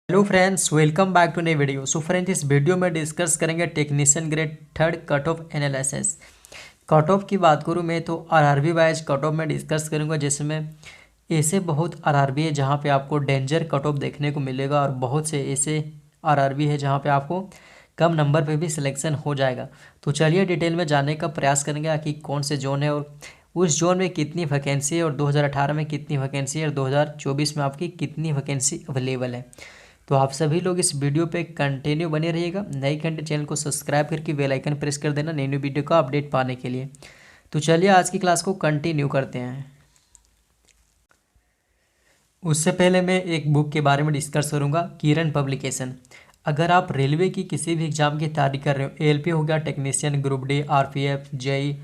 Hello friends, welcome back to नई video. So friends, इस video में डिस्कस करेंगे technician grade third cut off analysis. Cut off की बात करूँ मैं तो आरआरबी वाइज कट ऑफ में डिस्कस करूँगा, जिसमें ऐसे बहुत आरआरबी है जहाँ पे आपको डेंजर कट ऑफ देखने को मिलेगा और बहुत से ऐसे आरआरबी है जहाँ पे आपको कम नंबर पे भी सिलेक्शन हो जाएगा। तो चलिए डिटेल में जानने का प्रयास करेंगे कि कौन से जोन है और उस जोन में कितनी वैकेंसी है और 2018 में कितनी वैकेंसी है और 2024 में आपकी कितनी वैकेंसी अवेलेबल है। तो आप सभी लोग इस वीडियो पे कंटिन्यू बने रहिएगा। नए कंटेंट चैनल को सब्सक्राइब करके बेल आइकन प्रेस कर देना नई वीडियो का अपडेट पाने के लिए। तो चलिए आज की क्लास को कंटिन्यू करते हैं। उससे पहले मैं एक बुक के बारे में डिस्कस करूंगा, किरण पब्लिकेशन। अगर आप रेलवे की किसी भी एग्जाम की तैयारी कर रहे हो, एएलपी हो गया, technician, group D, RPF, JE,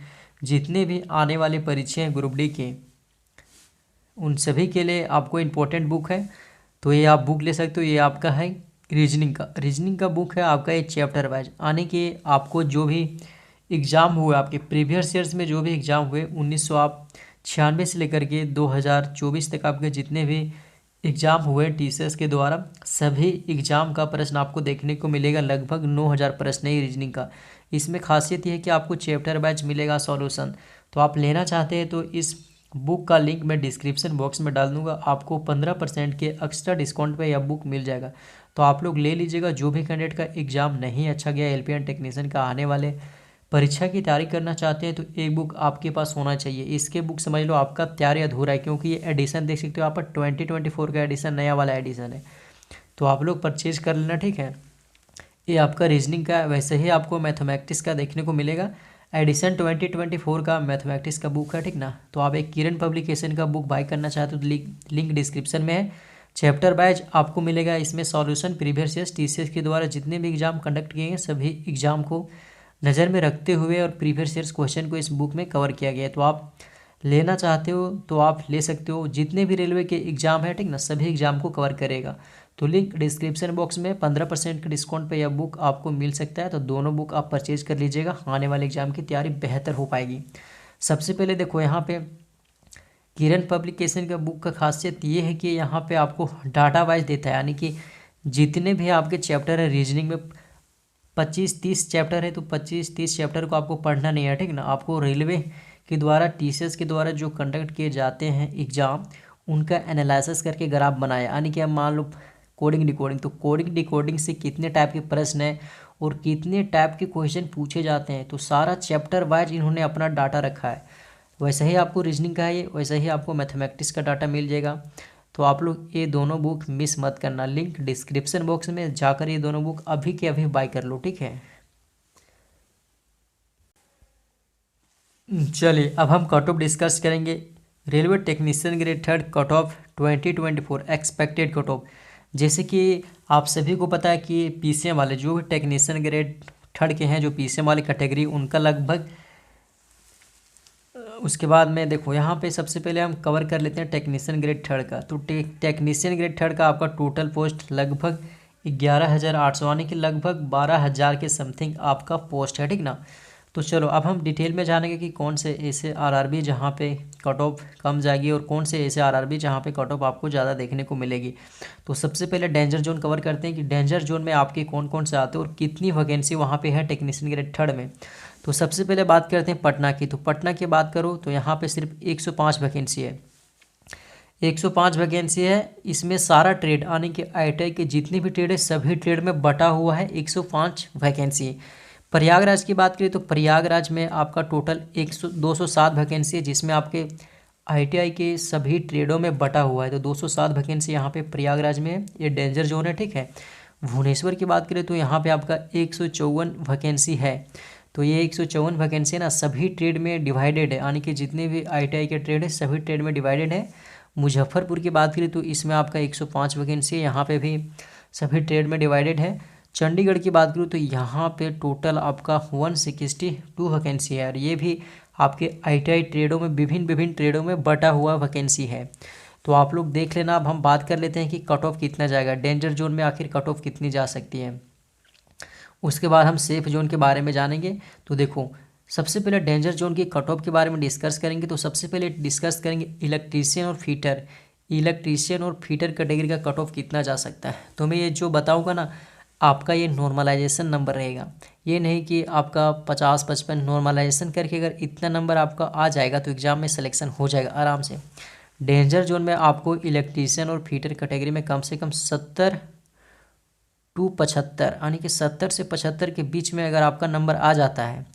जितने भी आने वाले परीक्षाएं हैं ग्रुप डी के, उन सभी के लिए आपको इम्पोर्टेंट बुक है। तो ये आप बुक ले सकते हो। ये आपका है रीजनिंग का बुक है आपका। ये चैप्टर वाइज यानी कि आपको जो भी एग्ज़ाम हुए, आपके प्रीवियस ईयर्स में जो भी एग्ज़ाम हुए 1996 से लेकर के 2024 तक आपके जितने भी एग्ज़ाम हुए टीचर्स के द्वारा, सभी एग्ज़ाम का प्रश्न आपको देखने को मिलेगा। लगभग 9000 प्रश्न है रीजनिंग का। इसमें खासियत यह है कि आपको चैप्टर वाइज मिलेगा सॉल्यूशन। तो आप लेना चाहते हैं तो इस बुक का लिंक मैं डिस्क्रिप्शन बॉक्स में डाल दूंगा। आपको 15% के एक्स्ट्रा डिस्काउंट पे यह बुक मिल जाएगा। तो आप लोग ले लीजिएगा। जो भी कैंडिडेट का एग्ज़ाम नहीं अच्छा गया एलपीएन टेक्नीशियन का, आने वाले परीक्षा की तैयारी करना चाहते हैं, तो एक बुक आपके पास होना चाहिए। इसके बुक समझ लो आपका तैयारी अधूरा है, क्योंकि ये एडिशन देख सकते हो आप 2024 का एडिशन, नया वाला एडिशन है। तो आप लोग परचेज कर लेना, ठीक है। ये आपका रीजनिंग का, वैसे ही आपको मैथमेटिक्स का देखने को मिलेगा। एडिशन 2024 का मैथमेटिक्स का बुक है, ठीक ना। तो आप एक किरण पब्लिकेशन का बुक बाय करना चाहते हो तो लिंक डिस्क्रिप्शन में है। चैप्टर वाइज आपको मिलेगा इसमें सॉल्यूशन। प्रीवियस ईयर्स टीसीएस के द्वारा जितने भी एग्जाम कंडक्ट किए हैं, सभी एग्जाम को नज़र में रखते हुए और प्रीवियस ईयर्स क्वेश्चन को इस बुक में कवर किया गया है। तो आप लेना चाहते हो तो आप ले सकते हो। जितने भी रेलवे के एग्ज़ाम है, ठीक ना, सभी एग्ज़ाम को कवर करेगा। तो लिंक डिस्क्रिप्शन बॉक्स में 15% के डिस्काउंट पे यह बुक आपको मिल सकता है। तो दोनों बुक आप परचेज कर लीजिएगा, आने वाले एग्जाम की तैयारी बेहतर हो पाएगी। सबसे पहले देखो, यहाँ पे किरण पब्लिकेशन का बुक का खासियत ये है कि यहाँ पे आपको डाटा वाइज देता है, यानी कि जितने भी आपके चैप्टर है रीजनिंग में 25-30 चैप्टर है, तो 25-30 चैप्टर को आपको पढ़ना नहीं है, ठीक ना। आपको रेलवे के द्वारा, टीसीएस के द्वारा जो कंडक्ट किए जाते हैं एग्ज़ाम, उनका एनालिसिस करके ग्राफ बनाया। यानी कि अब मान लो कोडिंग डिकोडिंग, तो कोडिंग डिकोडिंग से कितने टाइप के प्रश्न हैं और कितने टाइप के क्वेश्चन पूछे जाते हैं, तो सारा चैप्टर वाइज इन्होंने अपना डाटा रखा है। वैसे ही आपको रीजनिंग का है, वैसे ही आपको मैथमेटिक्स का डाटा मिल जाएगा। तो आप लोग ये दोनों बुक मिस मत करना। लिंक डिस्क्रिप्शन बॉक्स में जाकर ये दोनों बुक अभी के अभी बाय कर लो, ठीक है। चलिए अब हम कट ऑफ डिस्कस करेंगे। Railway technician grade third cut of 2024 expected cut off. जैसे कि आप सभी को पता है कि पीसीएम वाले जो भी टेक्नीशियन ग्रेड थर्ड के हैं, जो पीसीएम वाली कैटेगरी, उनका लगभग उसके बाद में देखो यहाँ पे सबसे पहले हम कवर कर लेते हैं टेक्नीशियन ग्रेड थर्ड का। तो टेक्नीशियन ग्रेड थर्ड का आपका टोटल पोस्ट लगभग 11,800, यानी कि लगभग 12,000 के समथिंग आपका पोस्ट है, ठीक ना। तो चलो अब हम डिटेल में जानेंगे कि कौन से ऐसे आरआरबी जहाँ पे कट ऑफ कम जाएगी और कौन से ऐसे आरआरबी जहाँ पे कट ऑफ आपको ज़्यादा देखने को मिलेगी। तो सबसे पहले डेंजर जोन कवर करते हैं कि डेंजर जोन में आपके कौन कौन से आते हैं और कितनी वैकेंसी वहाँ पे है टेक्नीशियन ग्रेड थर्ड में। तो सबसे पहले बात करते हैं पटना की। तो पटना की बात करो तो यहाँ पे सिर्फ 105 वैकेंसी है। 105 वैकेंसी है। इसमें सारा ट्रेड, यानी कि आईटीआई के जितने भी ट्रेड है सभी ट्रेड में बटा हुआ है। 105 वैकेंसी। प्रयागराज की बात करें तो प्रयागराज में आपका टोटल 207 वैकेंसी है, जिसमें आपके आईटीआई के सभी ट्रेडों में बटा हुआ है। तो 207 वैकेंसी यहाँ पे प्रयागराज में है। ये डेंजर जोन है, ठीक है। भुवनेश्वर की बात करें तो यहाँ पे आपका 154 वैकेंसी है। तो ये 154 वैकेंसी ना सभी ट्रेड में डिवाइडेड है, यानी कि जितने भी आईटीआई के ट्रेड है सभी ट्रेड में डिवाइडेड है। मुजफ्फरपुर की बात करें तो इसमें आपका 105 वैकेंसी है, यहाँ पे भी सभी ट्रेड में डिवाइडेड है। चंडीगढ़ की बात करूँ तो यहाँ पे टोटल आपका 162 वैकेंसी है, और ये भी आपके आईटीआई ट्रेडों में विभिन्न विभिन्न ट्रेडों में बटा हुआ वैकेंसी है। तो आप लोग देख लेना। अब हम बात कर लेते हैं कि कट ऑफ कितना जाएगा, डेंजर जोन में आखिर कट ऑफ कितनी जा सकती है। उसके बाद हम सेफ जोन के बारे में जानेंगे। तो देखो, सबसे पहले डेंजर जोन की कट ऑफ के बारे में डिस्कस करेंगे। तो सबसे पहले डिस्कस करेंगे इलेक्ट्रीशियन और फिटर। इलेक्ट्रीशियन और फीटर कैटेगरी का कट ऑफ कितना जा सकता है। तो मैं ये जो बताऊंगा ना, आपका ये नॉर्मलाइजेशन नंबर रहेगा। ये नहीं कि आपका 50-55 नॉर्मलाइजेशन करके अगर इतना नंबर आपका आ जाएगा तो एग्ज़ाम में सिलेक्शन हो जाएगा आराम से। डेंजर जोन में आपको इलेक्ट्रीशियन और फीटर कैटेगरी में कम से कम 70 टू 75 यानी कि 70 से 75 के बीच में अगर आपका नंबर आ जाता है।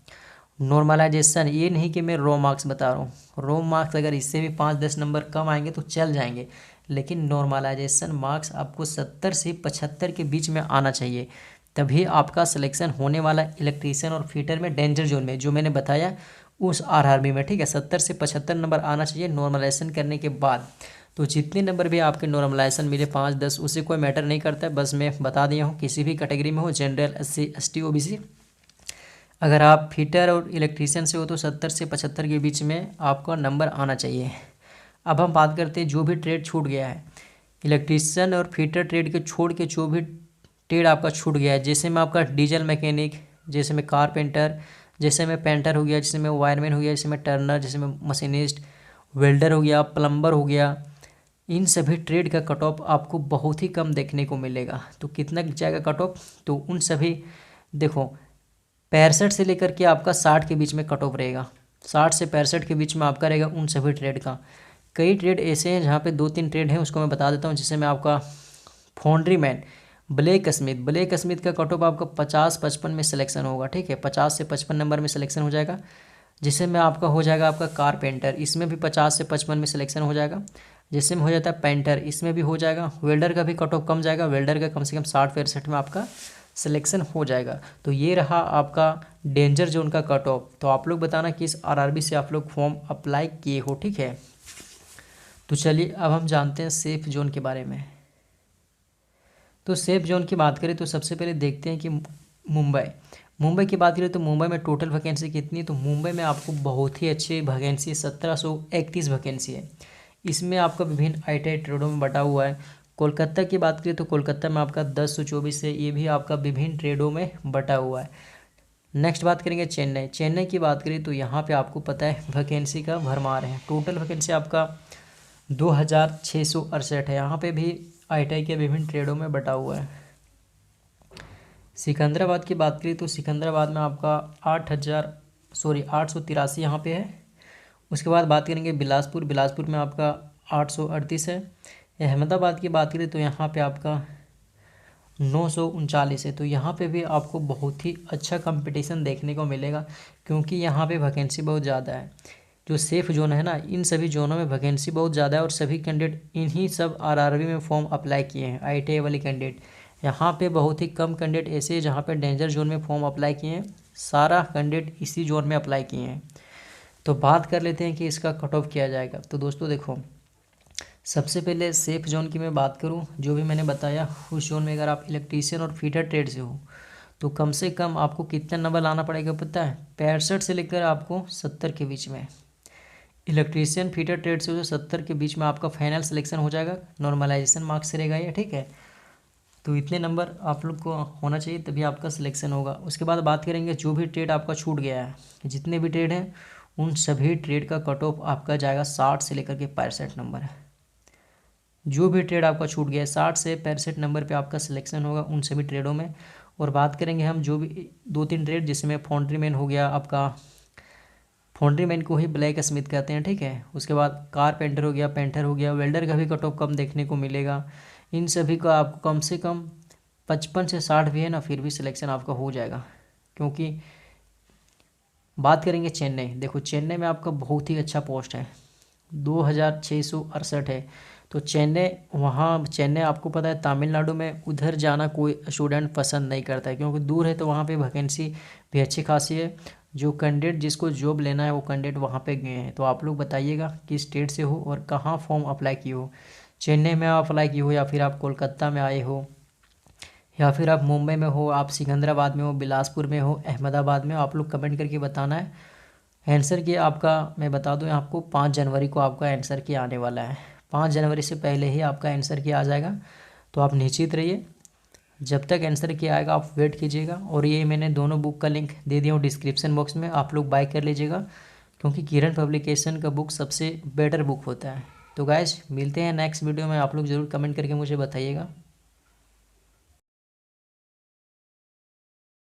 नॉर्मलाइजेशन ये नहीं कि मैं रो मार्क्स बता रहा हूँ, रो मार्क्स अगर इससे भी 5-10 नंबर कम आएंगे तो चल जाएंगे, लेकिन नॉर्मलाइजेशन मार्क्स आपको 70 से 75 के बीच में आना चाहिए, तभी आपका सिलेक्शन होने वाला इलेक्ट्रीशियन और फीटर में डेंजर जोन में जो मैंने बताया उस आरआरबी में। ठीक है, 70 से 75 नंबर आना चाहिए नॉर्मलाइजेशन करने के बाद। तो जितने नंबर भी आपके नॉर्मलाइजेशन मिले 5-10 उससे कोई मैटर नहीं करता है, बस मैं बता दिया हूँ किसी भी कैटेगरी में हो, जनरल, SC ST OBC, अगर आप फीटर और इलेक्ट्रीशियन से हो तो 70 से 75 के बीच में आपका नंबर आना चाहिए। अब हम बात करते हैं जो भी ट्रेड छूट गया है, इलेक्ट्रीशियन और फीटर ट्रेड के छोड़ के जो भी ट्रेड आपका छूट गया है, जैसे में आपका डीजल मैकेनिक, जैसे में कारपेंटर, जैसे में पेंटर हो गया, जैसे में वायरमैन हो गया, जैसे में टर्नर, जैसे में मशीनिस्ट, वेल्डर हो गया, प्लम्बर हो गया, इन सभी ट्रेड का कट ऑफ आपको बहुत ही कम देखने को मिलेगा। तो कितना जाएगा कट ऑफ, तो उन सभी देखो 65 से लेकर के आपका 60 के बीच में कट ऑफ रहेगा, 60 से 65 के बीच में आपका रहेगा उन सभी ट्रेड का। कई ट्रेड ऐसे हैं जहाँ पे 2-3 ट्रेड हैं, उसको मैं बता देता हूँ। जैसे मैं आपका फाउंड्री मैन, ब्लैक स्मिथ का कट ऑफ आपका 50-55 में सिलेक्शन होगा। ठीक है, 50 से 55 नंबर में सिलेक्शन हो जाएगा। जिससे में आपका हो जाएगा आपका कारपेंटर, इसमें भी 50 से 55 में सिलेक्शन हो जाएगा। जैसे में हो जाता है पेंटर, इसमें भी हो जाएगा। वेल्डर का भी कट ऑफ कम जाएगा, वेल्डर का कम से कम 60-65 में आपका सिलेक्शन हो जाएगा। तो ये रहा आपका डेंजर जोन का कट ऑफ। तो आप लोग बताना कि इस आरआरबी से आप लोग फॉर्म अप्लाई किए हो। ठीक है, तो चलिए अब हम जानते हैं सेफ जोन के बारे में। तो सेफ जोन की बात करें तो सबसे पहले देखते हैं कि मुंबई की बात करें तो मुंबई में टोटल वैकेंसी कितनी है। तो मुंबई में आपको बहुत ही अच्छी वैकेंसी 1731 वैकेंसी है। इसमें आपका विभिन्न ITI ट्रेडों में बटा हुआ है। कोलकाता की बात करें तो कोलकाता में आपका 1024 है, ये भी आपका विभिन्न ट्रेडों में बटा हुआ है। नेक्स्ट बात करेंगे चेन्नई की बात करें तो यहाँ पे आपको पता है वैकेंसी का भरमार है। टोटल वैकेंसी आपका 2668 है, यहाँ पे भी ITI के विभिन्न ट्रेडों में बटा हुआ है। सिकंदराबाद की बात करें तो सिकंदराबाद में आपका 883 यहाँ पे है। उसके बाद बात करेंगे बिलासपुर में आपका 838 है। अहमदाबाद की बात करें तो यहाँ पे आपका 939 है। तो यहाँ पे भी आपको बहुत ही अच्छा कंपटीशन देखने को मिलेगा, क्योंकि यहाँ पे वैकेंसी बहुत ज़्यादा है। जो सेफ जोन है ना, इन सभी जोनों में वैकेंसी बहुत ज़्यादा है और सभी कैंडिडेट इन्हीं सब आरआरबी में फॉर्म अप्लाई किए हैं। ITI वाले कैंडिडेट, यहाँ पे बहुत ही कम कैंडिडेट ऐसे हैं जहाँ पे डेंजर जोन में फॉर्म अप्लाई किए हैं, सारा कैंडिडेट इसी जोन में अप्लाई किए हैं। तो बात कर लेते हैं कि इसका कट ऑफ किया जाएगा। तो दोस्तों देखो, सबसे पहले सेफ जोन की मैं बात करूं, जो भी मैंने बताया उस जोन में अगर आप इलेक्ट्रीशियन और फीटर ट्रेड से हो तो कम से कम आपको कितना नंबर लाना पड़ेगा पता है, 65 से लेकर आपको 70 के बीच में। इलेक्ट्रीशियन फीटर ट्रेड से 70 के बीच में आपका फाइनल सिलेक्शन हो जाएगा, नॉर्मलाइजेशन मार्क्स से रहेगा ये। ठीक है, तो इतने नंबर आप लोग को होना चाहिए तभी आपका सिलेक्शन होगा। उसके बाद बात करेंगे जो भी ट्रेड आपका छूट गया है, जितने भी ट्रेड हैं उन सभी ट्रेड का कट ऑफ आपका जाएगा 60 से लेकर के 65 नंबर है। जो भी ट्रेड आपका छूट गया है 60 से 65 नंबर पे आपका सिलेक्शन होगा उन सभी ट्रेडों में। और बात करेंगे हम जो भी 2-3 ट्रेड, जिसमें फाउंड्री मैन हो गया आपका, फाउंड्री मैन को ही ब्लैक स्मिथ कहते हैं। ठीक है, उसके बाद कारपेंटर हो गया, पेंटर हो गया, वेल्डर का भी कट ऑफ कम देखने को मिलेगा। इन सभी का आपको कम से कम 55 से 60 भी है ना, फिर भी सिलेक्शन आपका हो जाएगा। क्योंकि बात करेंगे चेन्नई, देखो चेन्नई में आपका बहुत ही अच्छा पोस्ट है, 2668 है। तो चेन्नई आपको पता है तमिलनाडु में, उधर जाना कोई स्टूडेंट पसंद नहीं करता है क्योंकि दूर है। तो वहाँ पे वैकेंसी भी अच्छी खासी है। जो कैंडिडेट जिसको जॉब लेना है वो कैंडिडेट वहाँ पे गए हैं। तो आप लोग बताइएगा किस स्टेट से हो और कहाँ फॉर्म अप्लाई किए हो, चेन्नई में आप अप्लाई किए हो या फिर आप कोलकाता में आए हो या फिर आप मुंबई में हो, आप सिकंदराबाद में हो, बिलासपुर में हो, अहमदाबाद में हो। आप लोग कमेंट करके बताना है। आंसर की आपका मैं बता दूं आपको 5 जनवरी को आपका आंसर की आने वाला है। 5 जनवरी से पहले ही आपका आंसर की आ जाएगा। तो आप निश्चित रहिए, जब तक आंसर की आएगा आप वेट कीजिएगा। और ये मैंने दोनों बुक का लिंक दे दिया हूँ डिस्क्रिप्शन बॉक्स में, आप लोग बाय कर लीजिएगा, क्योंकि किरण पब्लिकेशन का बुक सबसे बेटर बुक होता है। तो गाइस मिलते हैं नेक्स्ट वीडियो में, आप लोग ज़रूर कमेंट करके मुझे बताइएगा।